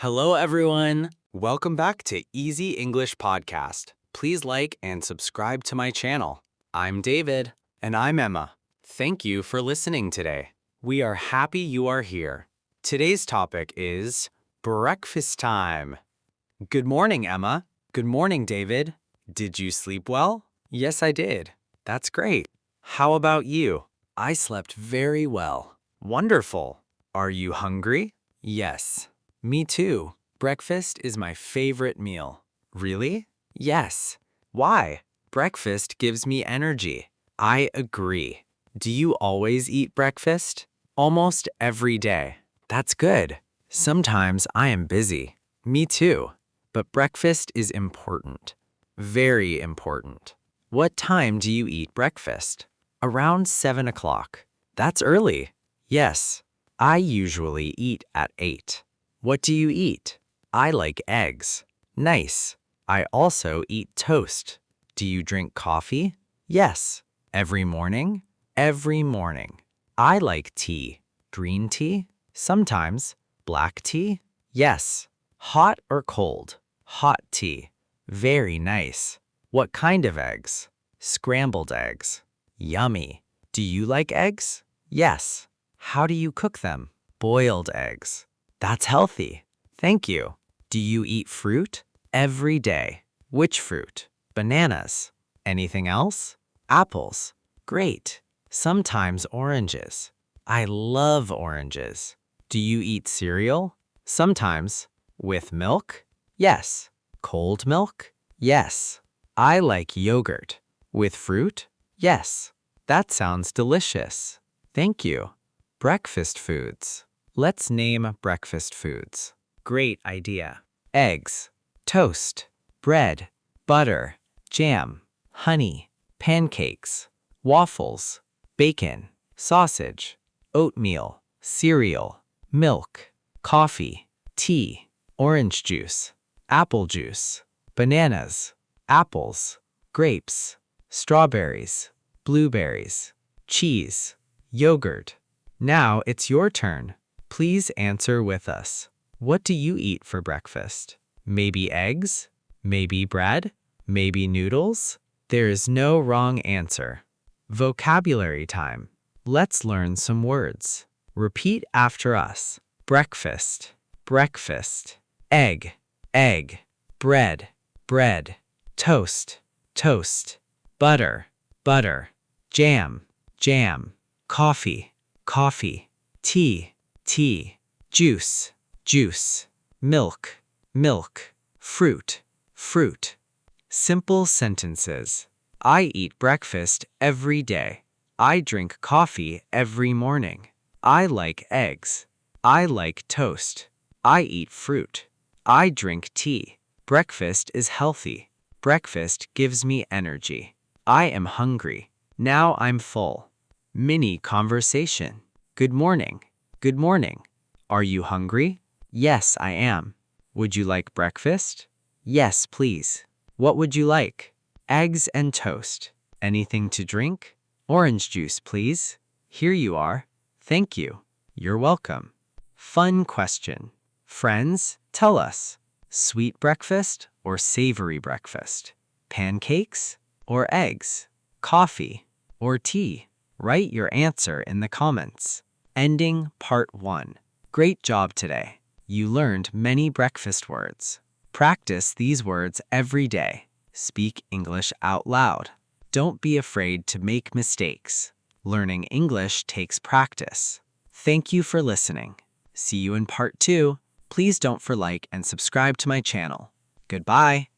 Hello, everyone. Welcome back to Easy English Podcast. Please like and subscribe to my channel. I'm David. And I'm Emma. Thank you for listening today. We are happy you are here. Today's topic is breakfast time. Good morning, Emma. Good morning, David. Did you sleep well? Yes, I did. That's great. How about you? I slept very well. Wonderful. Are you hungry? Yes. Me too. Breakfast is my favorite meal. Really? Yes. Why? Breakfast gives me energy. I agree. Do you always eat breakfast? Almost every day. That's good. Sometimes I am busy. Me too. But breakfast is important. Very important. What time do you eat breakfast? Around 7 o'clock. That's early. Yes. I usually eat at 8. What do you eat? I like eggs. Nice. I also eat toast. Do you drink coffee? Yes. Every morning? Every morning. I like tea. Green tea? Sometimes. Black tea? Yes. Hot or cold? Hot tea. Very nice. What kind of eggs? Scrambled eggs. Yummy. Do you like eggs? Yes. How do you cook them? Boiled eggs. That's healthy. Thank you. Do you eat fruit? Every day. Which fruit? Bananas. Anything else? Apples. Great. Sometimes oranges. I love oranges. Do you eat cereal? Sometimes. With milk? Yes. Cold milk? Yes. I like yogurt. With fruit? Yes. That sounds delicious. Thank you. Breakfast foods. Let's name breakfast foods. Great idea. Eggs, toast, bread, butter, jam, honey, pancakes, waffles, bacon, sausage, oatmeal, cereal, milk, coffee, tea, orange juice, apple juice, bananas, apples, grapes, strawberries, blueberries, cheese, yogurt. Now it's your turn. Please answer with us. What do you eat for breakfast? Maybe eggs? Maybe bread? Maybe noodles? There is no wrong answer. Vocabulary time. Let's learn some words. Repeat after us. Breakfast, breakfast. Egg, egg. Bread, bread. Toast, toast. Butter, butter. Jam, jam. Coffee, coffee. Tea, tea. Juice, juice. Milk, milk. Fruit, fruit. Simple sentences. I eat breakfast every day. I drink coffee every morning. I like eggs. I like toast. I eat fruit. I drink tea. Breakfast is healthy. Breakfast gives me energy. I am hungry. Now I'm full. Mini conversation. Good morning. Good morning. Are you hungry? Yes, I am. Would you like breakfast? Yes, please. What would you like? Eggs and toast. Anything to drink? Orange juice, please. Here you are. Thank you. You're welcome. Fun question. Friends, tell us. Sweet breakfast or savory breakfast? Pancakes or eggs? Coffee or tea? Write your answer in the comments. Ending part 1. Great job today. You learned many breakfast words. Practice these words every day. Speak English out loud. Don't be afraid to make mistakes. Learning English takes practice. Thank you for listening. See you in part 2. Please don't forget to like and subscribe to my channel. Goodbye.